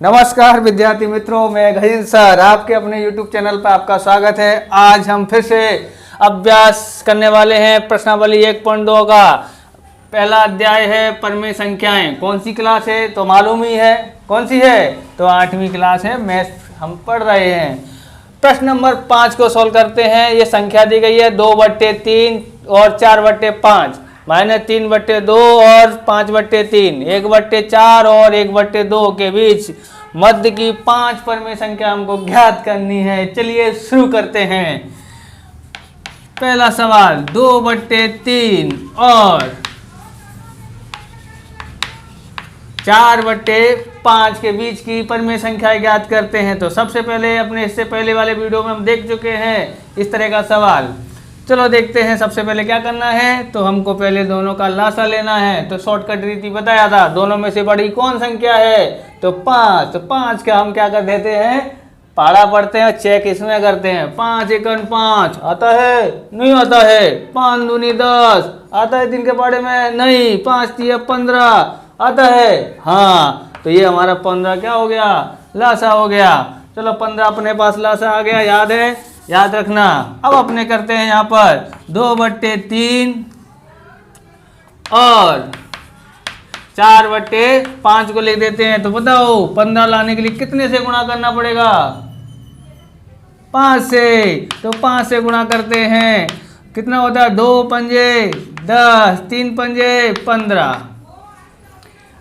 नमस्कार विद्यार्थी मित्रों, मैं गजेंद्र सर आपके अपने YouTube चैनल पर आपका स्वागत है। आज हम फिर से अभ्यास करने वाले हैं प्रश्नावली 1.2 का। पहला अध्याय है परिमेय संख्याएं। कौन सी क्लास है तो मालूम ही है, कौन सी है तो 8वीं क्लास है, मैथ्स हम पढ़ रहे हैं। प्रश्न नंबर 5 को सॉल्व करते हैं। ये संख्या दी गई है 2/3 और 4/5, -3/2 और 5/3, 1/4 और 1/2 के बीच मध्य की 5 परिमेय संख्या हमको ज्ञात करनी है। चलिए शुरू करते हैं। पहला सवाल 2/3 और 4/5 के बीच की परिमेय संख्या ज्ञात करते हैं। तो सबसे पहले अपने इससे पहले वाले वीडियो में हम देख चुके हैं इस तरह का सवाल। चलो देखते हैं। सबसे पहले क्या करना है तो हमको पहले दोनों का लासा लेना है। तो शॉर्टकट रीति बताया था, दोनों में से बड़ी कौन संख्या है तो 5। तो 5 का हम क्या कर देते हैं, पाड़ा पढ़ते हैं, चेक इसमें करते हैं। 5 एकन 5 आता है, नहीं आता है। 5 दूनी 10 आता है 3 के पाड़े में, नहीं। 5 तिया 15 आता है, हाँ। तो ये हमारा 15 क्या हो गया, लासा हो गया। चलो 15 अपने पास लासा आ गया, याद है, याद रखना। अब अपने करते हैं यहाँ पर 2/3 और 4/5 को लिख देते हैं। तो बताओ 15 लाने के लिए कितने से गुणा करना पड़ेगा, 5 से। तो 5 से गुणा करते हैं, कितना होता है, 2 पंजे 10, 3 पंजे 15।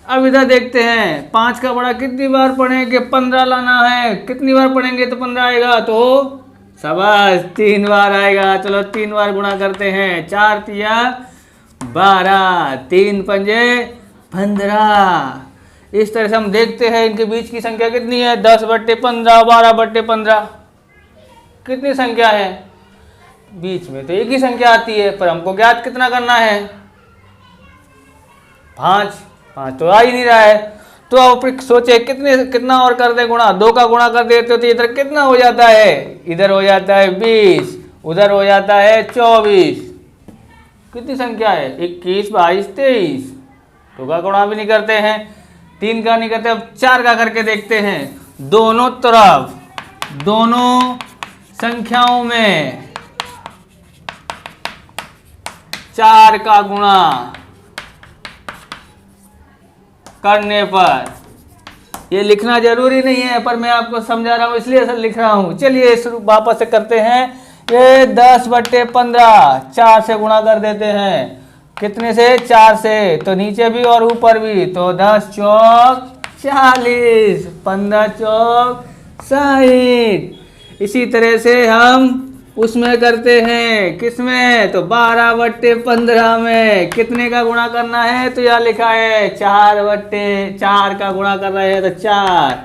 अब इधर देखते हैं 5 का बड़ा कितनी बार पढ़ेंगे, 15 लाना है। कितनी बार पढ़ेंगे तो 15 आएगा, तो शाबाश 3 बार आएगा। चलो 3 बार गुणा करते हैं। 4 तिया 12, 3 पंजे 15। इस तरह से हम देखते हैं इनके बीच की संख्या कितनी है, 10/15, 12/15। कितनी संख्या है बीच में, तो एक ही संख्या आती है, पर हमको ज्ञात कितना करना है, 5 तो आ ही नहीं रहा है। तो अब सोचे कितना और कर दे गुणा, 2 का गुणा कर देते तो इधर कितना हो जाता है, इधर हो जाता है 20, उधर हो जाता है 24। कितनी संख्या है, 21, 22, 23। 2 का गुणा भी नहीं करते हैं, 3 का नहीं करते। अब 4 का करके देखते हैं। दोनों तरफ, दोनों संख्याओं में 4 का गुणा करने पर, ये लिखना जरूरी नहीं है पर मैं आपको समझा रहा हूं इसलिए ऐसा लिख रहा हूं। चलिए शुरू वापस से करते हैं। ये 10/15 4 से गुणा कर देते हैं। कितने से, 4 से। तो नीचे भी और ऊपर भी। तो 10 चौक 40, 15 चौक 60। इसी तरह से हम उसमें करते हैं, किसमें, तो 12/15 में कितने का गुणा करना है, तो यहाँ लिखा है 4/4 का गुणा कर रहे हैं। तो 4,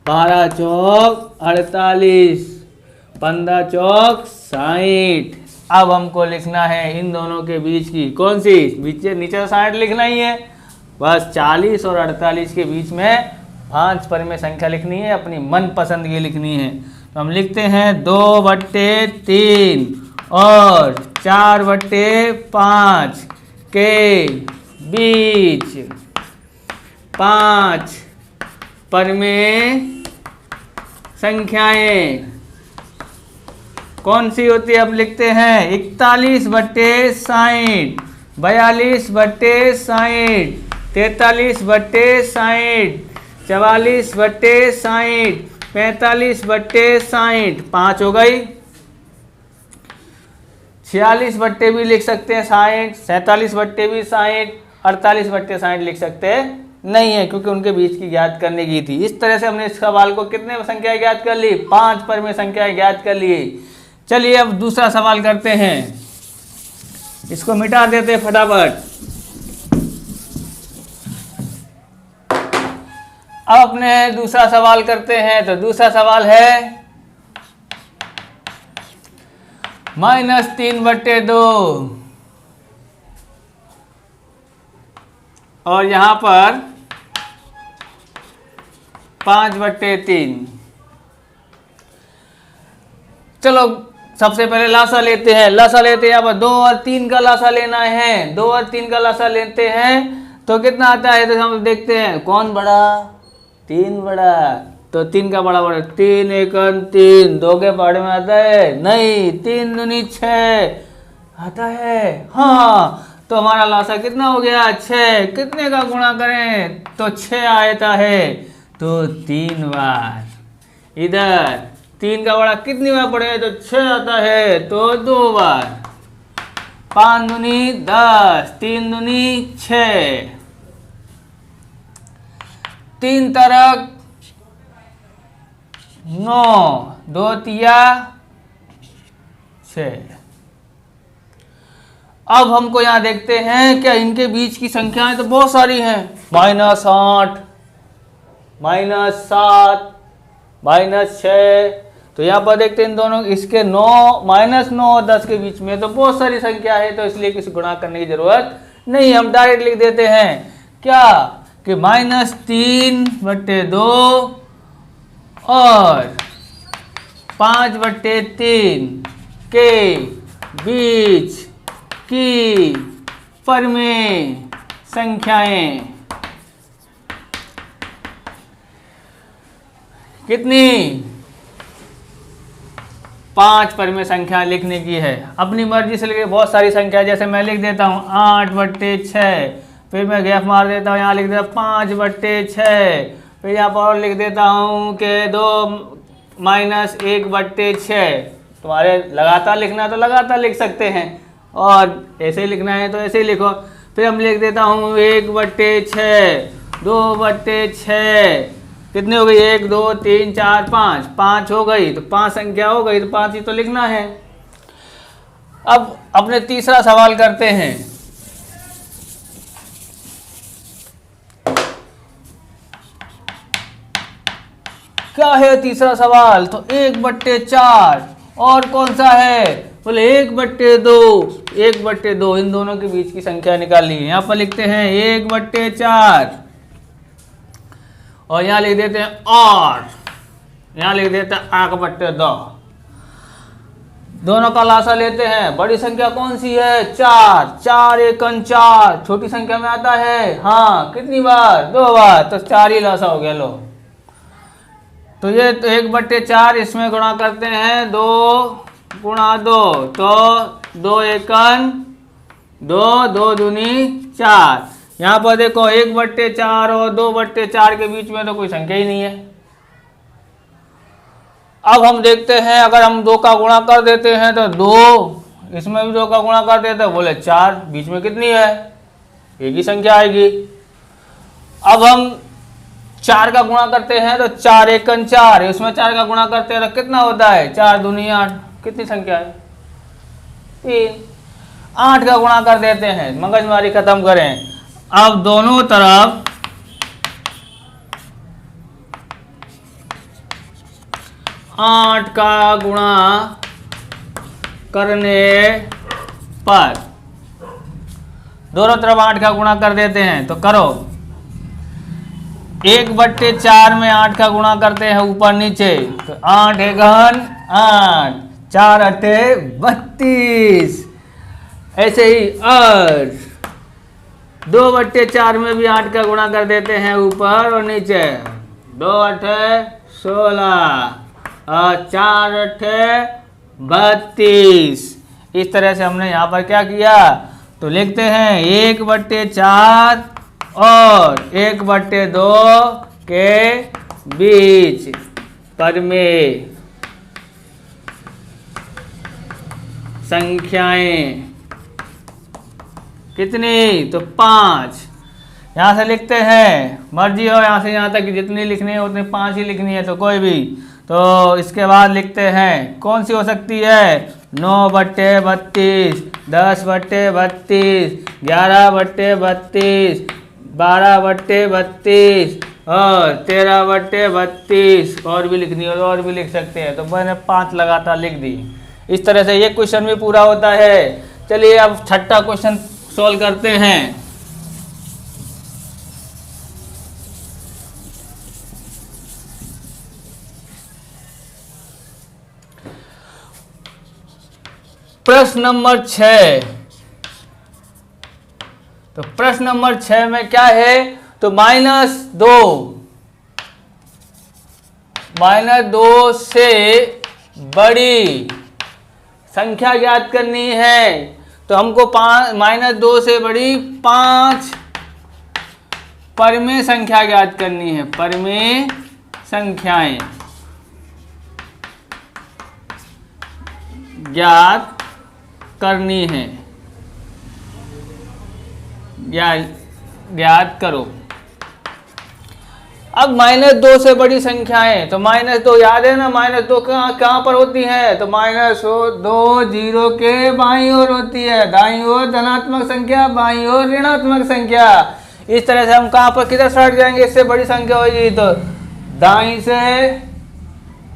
12 चौक 48, 15 चौक 60। अब हमको लिखना है इन दोनों के बीच की कौन सी, नीचे 60 लिखना ही है बस। 40 और 48 के बीच में 5 परिमेय संख्या लिखनी है, अपनी मनपसंद की लिखनी है। तो हम लिखते हैं 2/3 और 4/5 के बीच 5 परिमेय संख्याएं कौन सी होती है, हम लिखते हैं 41/60, 42/60, 43/60, 44/60, 45/60। 5 हो गई। 46 भी लिख सकते हैं 60, 47 भी 60, 48/60 लिख सकते हैं नहीं है, क्योंकि उनके बीच की ज्ञात करने की थी। इस तरह से हमने इस सवाल को कितने संख्या ज्ञात कर ली, 5 परिमेय संख्या ज्ञात कर लिए। चलिए अब दूसरा सवाल करते हैं, इसको मिटा देते हैं फटाफट। अब अपने दूसरा सवाल करते हैं। तो दूसरा सवाल है -3/2 और यहां पर 5/3। चलो सबसे पहले लासा लेते हैं। लासा लेते हैं, अब 2 और 3 का लासा लेना है। 2 और 3 का लासा लेते हैं तो कितना आता है, तो हम देखते हैं कौन बड़ा 3 बड़ा, तो 3 का बड़ा बड़ा 3 एकन 3, 2 के पहाड़े में आता है नहीं, 3 दूनी 6 आता है। हाँ, तो हमारा लासा कितना हो गया 6, कितने का गुणा करें तो 6 आता है, तो 3 बार। इधर 3 का बड़ा कितनी बार पड़े तो 6 आता है, तो 2 बार। 5 दूनी 10, 3 दूनी 6, 3 तरक 9, 2 तिया 6। अब हमको यहाँ देखते हैं क्या इनके बीच की संख्याएं तो बहुत सारी हैं, -8, -7, -6। तो यहाँ पर देखते हैं इन दोनों इसके 9, -9 और 10 के बीच में तो बहुत सारी संख्या है, तो इसलिए किसी गुणा करने की जरूरत नहीं, हम डायरेक्ट लिख देते हैं क्या कि -3/2 और 5/3 के बीच की परमेय संख्याएं कितनी 5 परमेय संख्या लिखने की है। अपनी मर्जी से लिखे बहुत सारी संख्या, जैसे मैं लिख देता हूँ 8/6, फिर मैं गैप मार देता हूँ, यहाँ लिख देता 5/6, फिर यहाँ पर और लिख देता हूँ कि 2 -1/6। तुम्हारे लगातार लिखना है तो लगातार लिख सकते हैं, और ऐसे ही लिखना है तो ऐसे ही लिखो। फिर हम लिख देता हूँ 1/6, 2/6, कितनी हो गई 1 2 3 4 5, 5 हो गई, तो 5 संख्या हो गई, तो 5 ही तो लिखना है। अब अपने तीसरा सवाल करते हैं। क्या है तीसरा सवाल, तो 1/4 और कौन सा है, बोले 1/2, 1/2 इन दोनों के बीच की संख्या निकाली। यहाँ पर लिखते हैं 1/4 और यहाँ लिख देते हैं, और यहाँ लिख देते हैं 1/2। दोनों का लासा लेते हैं। बड़ी संख्या कौन सी है 4, 4 एकन 4, छोटी संख्या में आता है हाँ कितनी बार 2 बार, तो 4 ही लासा हो गया। लो तो ये 1/4 इसमें गुणा करते हैं 2 × 2, तो 2 एकन 2, 2 दूनी 4। यहाँ पर देखो 1/4 और 2/4 के बीच में तो कोई संख्या ही नहीं है। अब हम देखते हैं अगर हम 2 का गुणा कर देते हैं तो 2, इसमें भी 2 का गुणा कर देते हैं, बोले 4, बीच में कितनी है एक ही संख्या आएगी। अब हम 4 का गुणा करते हैं तो 4 एकन 4, इसमें 4 का गुणा करते हैं तो कितना होता है 4 दूनी 8, कितनी संख्या है 3। 8 का गुणा कर देते हैं, मगजमारी खत्म करें। अब दोनों तरफ 8 का गुणा करने पर, दोनों तरफ 8 का गुणा कर देते हैं, तो करो 1/4 में 8 का गुणा करते हैं ऊपर नीचे, तो 8 एकन 8, 4 अट्ठे 32। ऐसे ही और 2/4 में भी 8 का गुणा कर देते हैं ऊपर और नीचे, 2 अट्ठे 16 और 4 अट्ठे 32। इस तरह से हमने यहाँ पर क्या किया, तो लिखते हैं 1/4 और 1/2 के बीच परमेय संख्याएं कितनी, तो 5। यहाँ से लिखते हैं, मर्जी हो यहाँ से यहाँ तक जितनी लिखनी है उतनी 5 ही लिखनी है, तो कोई भी। तो इसके बाद लिखते हैं कौन सी हो सकती है 9/32, 10/32, 11/32, 12/32 और 13/32, और भी लिखनी हो और भी लिख सकते हैं। तो मैंने 5 लगातार लिख दी। इस तरह से ये क्वेश्चन भी पूरा होता है। चलिए अब छठा क्वेश्चन सॉल्व करते हैं। प्रश्न नंबर 6। तो प्रश्न नंबर 6 में क्या है, तो -2 -2 से बड़ी संख्या ज्ञात करनी है, तो हमको -2 से बड़ी 5 परिमेय संख्या ज्ञात करनी है। परिमेय संख्याएं ज्ञात करनी है, ज्ञात करो। अब -2 से बड़ी संख्याएं, तो -2 याद है ना, -2 कहाँ पर होती है, तो -2 जीरो के बाईं ओर होती है, दाईं ओर धनात्मक संख्या, बाईं ओर ऋणात्मक संख्या। इस तरह से हम कहाँ पर किधर सट जाएंगे, इससे बड़ी संख्या होगी तो दाईं से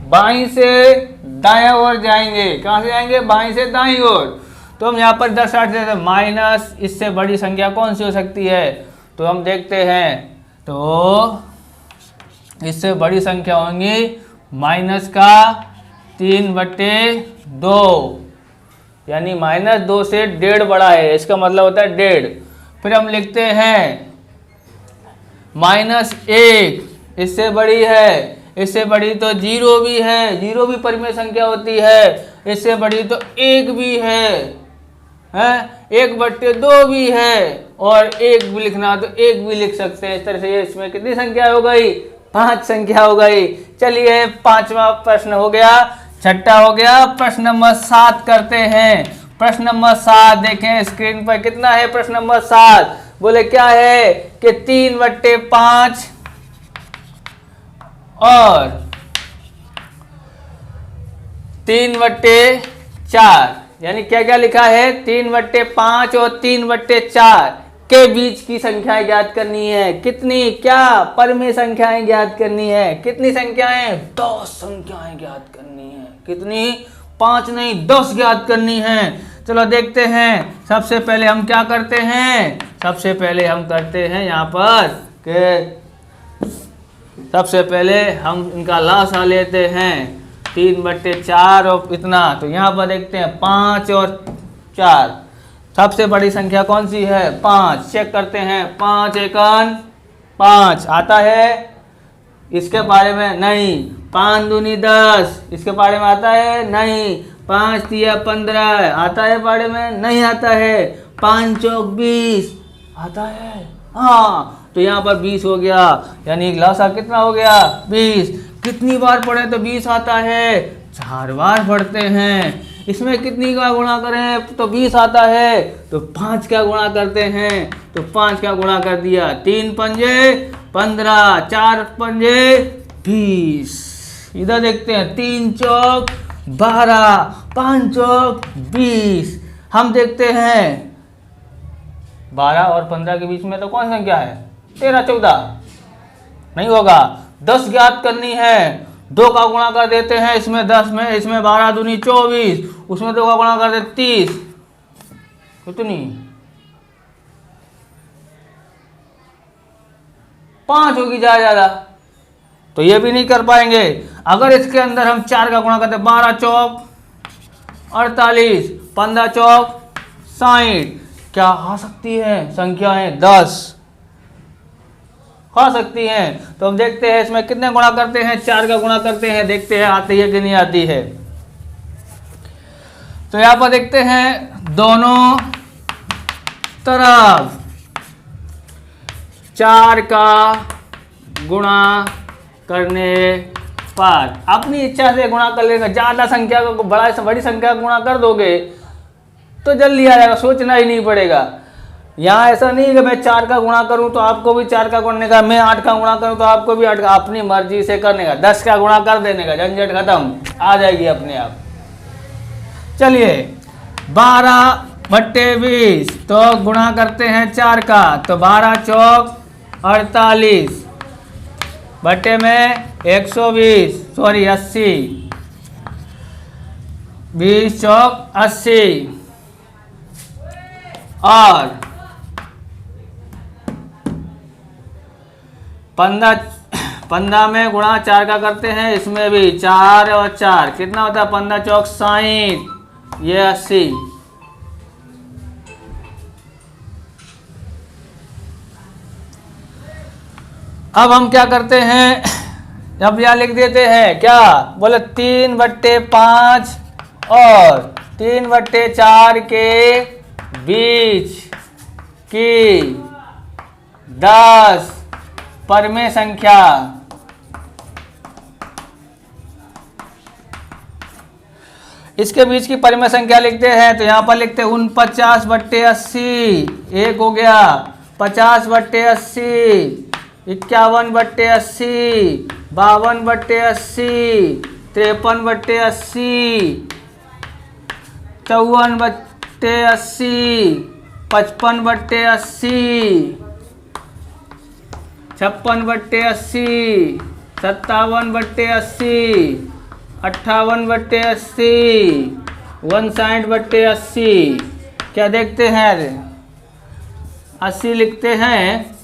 बाईं से दाएं ओर जाएंगे। कहाँ से जाएंगे, बाईं से दाईं ओर। तो हम यहाँ पर 10 60 देते हैं, माइनस इससे बड़ी संख्या कौन सी हो सकती है, तो हम देखते हैं, तो इससे बड़ी संख्या होंगी माइनस का 3/2, यानी -2 से 1.5 बड़ा है, इसका मतलब होता है 1.5। फिर हम लिखते हैं -1, इससे बड़ी है, इससे बड़ी तो 0 भी है, 0 भी परिमेय संख्या होती है, इससे बड़ी तो 1 भी है, 1/2 भी है, और 1 भी लिखना तो 1 भी लिख सकते हैं। इस तरह से ये इसमें कितनी संख्या हो गई, 5 संख्या हो गई। चलिए 5वां प्रश्न हो गया, छठा हो गया। प्रश्न नंबर 7 करते हैं। प्रश्न नंबर 7 देखें स्क्रीन पर, कितना है प्रश्न नंबर 7, बोले क्या है कि 3/5 और 3/4, यानी क्या क्या लिखा है, 3/5 और 3/4 के बीच की संख्याएं ज्ञात करनी है। कितनी, क्या, परिमेय संख्याएं ज्ञात करनी है। कितनी संख्याएं, 10 संख्याएं ज्ञात करनी है। कितनी, 5 नहीं 10 ज्ञात करनी है। चलो देखते हैं। सबसे पहले हम क्या करते हैं, सबसे पहले हम करते हैं यहाँ पर कि सबसे पहले हम इनका लासा लेते हैं, 3/4 और इतना, तो यहाँ पर देखते हैं 5 और 4, सबसे बड़ी संख्या कौन सी है, 5। चेक करते हैं, 5 एकन 5 आता है, इसके बारे में नहीं। 5 दूनी 10, इसके बारे में आता है नहीं। 5 तिया 15 आता है बारे में नहीं आता है। 5 चौक 20 आता है, हाँ, तो यहाँ पर 20 हो गया, यानी लासा कितना हो गया, 20। कितनी बार पढ़े तो 20 आता है, 4 बार पढ़ते हैं। इसमें कितनी का गुणा करें तो 20 आता है, तो 5 का गुणा करते हैं, तो 5 का गुणा कर दिया, 3 पंजे 15, 4 पंजे 20। इधर देखते हैं, 3 चौक 12, 5 चौक 20। हम देखते हैं 12 और 15 के बीच में तो कौन संख्या है, 13 14 नहीं होगा। 10 ज्ञात करनी है, 2 का गुणा कर देते हैं इसमें 10 में, इसमें 12 दूनी 24, उसमें 2 का गुणा कर देते 30, कितनी 5 होगी ज्यादा, तो ये भी नहीं कर पाएंगे। अगर इसके अंदर हम 4 का गुणा करते, 12 चौक 48, 15 चौक 60, क्या आ सकती है संख्याएं, 10 आ सकती हैं। तो हम देखते हैं इसमें कितने गुणा करते हैं, 4 का गुणा करते हैं, देखते हैं आती है कि नहीं आती है। तो यहां पर देखते हैं दोनों तरफ 4 का गुणा करने पर अपनी इच्छा से गुणा कर लेगा। ज्यादा संख्या को बड़ी संख्या का गुणा कर दोगे तो जल्दी आ जाएगा, सोचना ही नहीं पड़ेगा। यहाँ ऐसा नहीं कि मैं 4 का गुणा करूँ तो आपको भी 4 का करने का, मैं 8 का गुणा करूँ तो आपको भी 8 का, अपनी मर्जी से करने का। 10 का गुणा कर देने का, झंझट खत्म, आ जाएगी अपने आप। चलिए 12/20, तो गुणा करते हैं 4 का, तो 12 चौक 48, बट्टे में 120, सॉरी 80, 20 चौक 80, और 15 में गुणा 4 का करते हैं, इसमें भी 4 और 4 कितना होता है, 15 चौक 60, ये 80। अब हम क्या करते हैं, अब यहाँ लिख देते हैं क्या, बोले 3/5 और 3/4 के बीच की 10 परमेय संख्या। इसके बीच की परिमेय संख्या लिखते हैं तो यहाँ पर लिखते हैं 49/80, एक हो गया, 50/80, 51/80, 52/80, 53/80, 54/80, 55/80, 56/80, 57/80, 58/80, 59/80। क्या देखते हैं, 80 लिखते हैं।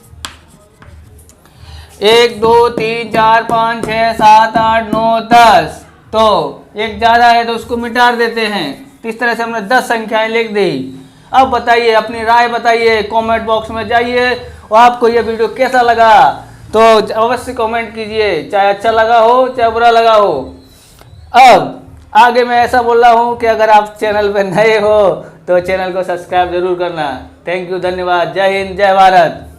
1 2 3 4 5 6 7 8 9 10। तो एक ज़्यादा है तो उसको मिटा देते हैं। इस तरह से हमने 10 संख्याएं लिख दी। अब बताइए, अपनी राय बताइए, कमेंट बॉक्स में जाइए और आपको ये वीडियो कैसा लगा तो अवश्य कमेंट कीजिए, चाहे अच्छा लगा हो चाहे बुरा लगा हो। अब आगे मैं ऐसा बोल रहा हूँ कि अगर आप चैनल पर नए हो तो चैनल को सब्सक्राइब जरूर करना। थैंक यू, धन्यवाद, जय हिंद, जय भारत।